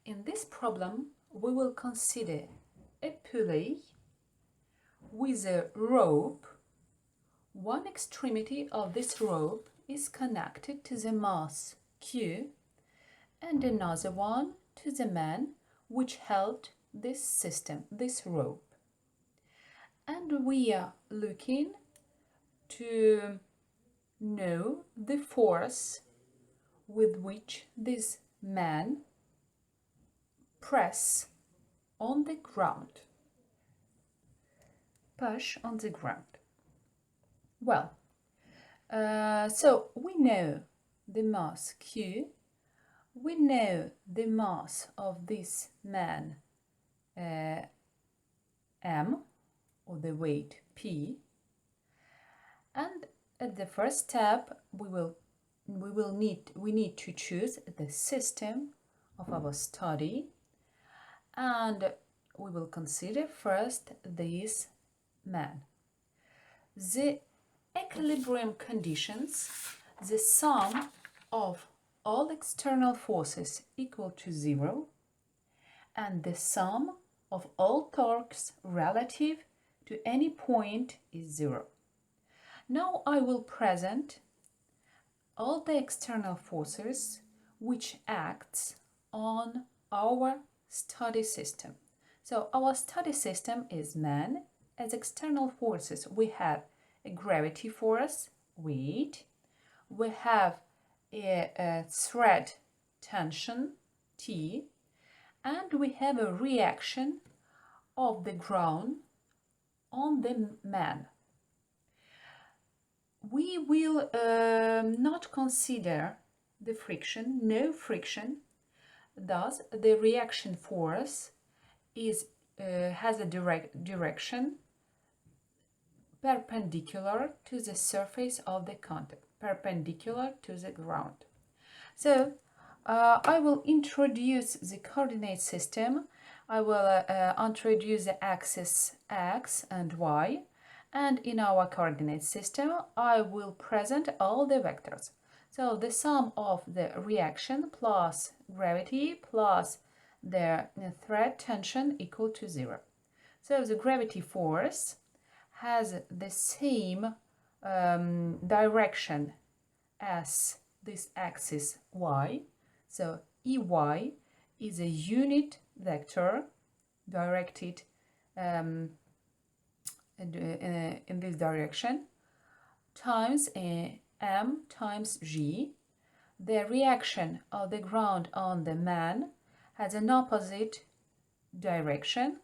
In this problem, we will consider a pulley with a rope. One extremity of this rope is connected to the mass Q and another one to the man which held this system, this rope. And we are looking to know the force with which this man press on the ground, push on the ground. Well, so we know the mass Q, we know the mass of this man M, or the weight P, and at the first step we need to choose the system of our study, and we will consider first this man. The equilibrium conditions, the sum of all external forces equal to 0 and the sum of all torques relative to any point is 0. Now I will present all the external forces which acts on our study system. So our study system is man. As external forces we have a gravity force, weight, we have a thread tension, T, and we have a reaction of the ground on the man. We will not consider the friction, no friction, thus the reaction force has a direction perpendicular to the surface of the contact, perpendicular to the ground. So I will introduce the coordinate system. I will introduce the axis X and Y, and in our coordinate system I will present all the vectors. So the sum of the reaction plus gravity plus the thread tension equal to 0. So the gravity force has the same direction as this axis y. So EY is a unit vector directed in this direction times m times g. The reaction of the ground on the man has an opposite direction,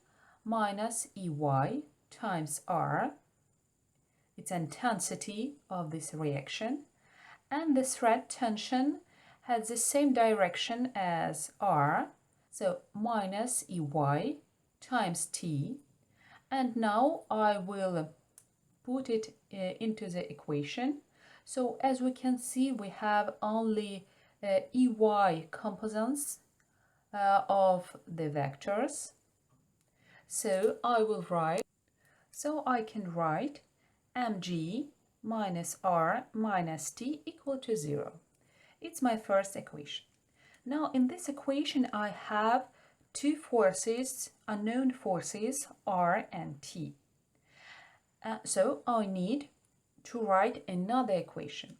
minus EY times R, its intensity of this reaction, and the thread tension has the same direction as R, so minus EY times T. And now I will put it into the equation. So as we can see, we have only EY components of the vectors. So I can write mg minus r minus t equal to 0. It's my first equation. Now in this equation I have two forces, unknown forces, r and t. So I need to write another equation.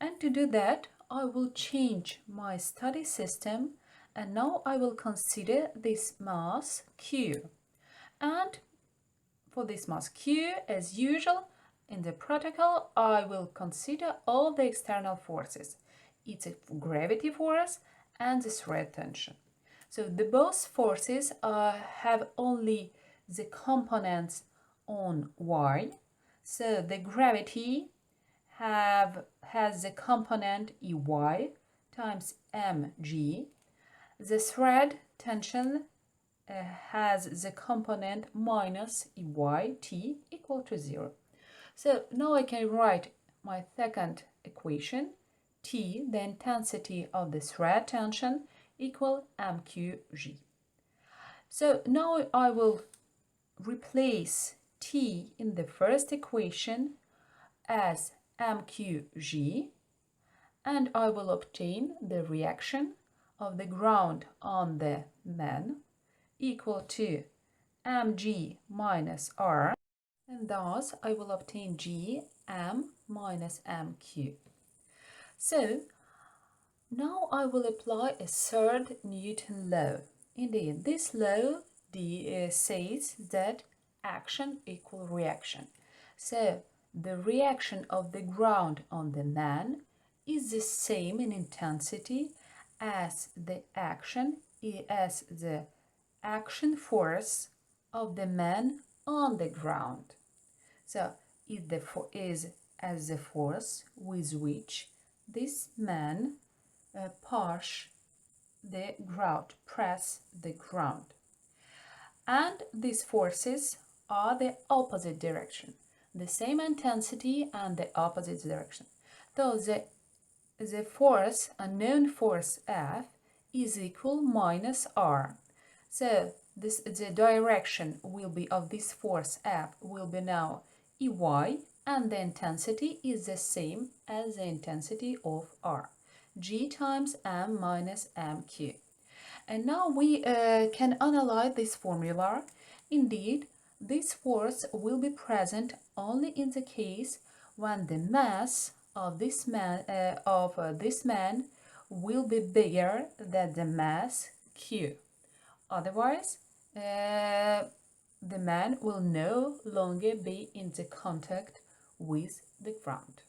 And to do that I will change my study system, and now I will consider this mass Q. And for this mass Q, as usual, in the protocol, I will consider all the external forces. It's a gravity force and the thread tension. So the both forces have only the components on y. So the gravity has the component EY times mg. The thread tension has the component minus EY t equal to 0. So now I can write my second equation, T, the intensity of the thread tension, equal mqg. So now I will replace T in the first equation as mqg, and I will obtain the reaction of the ground on the man equal to mg minus r, and thus I will obtain g m minus mq. So now I will apply a third Newton law. Indeed, this law says that action equal reaction. So the reaction of the ground on the man is the same in intensity as the action force of the man on the ground. So it therefore is as the force with which this man push the ground, press the ground. And these forces are the opposite direction, the same intensity and the opposite direction. So the force, unknown force F, is equal minus R. So the direction will be of this force F will be now EY, and the intensity is the same as the intensity of R, G times M minus MQ. And now we can analyze this formula. Indeed, this force will be present only in the case when the mass of this man will be bigger than the mass Q. Otherwise, the man will no longer be in the contact with the ground.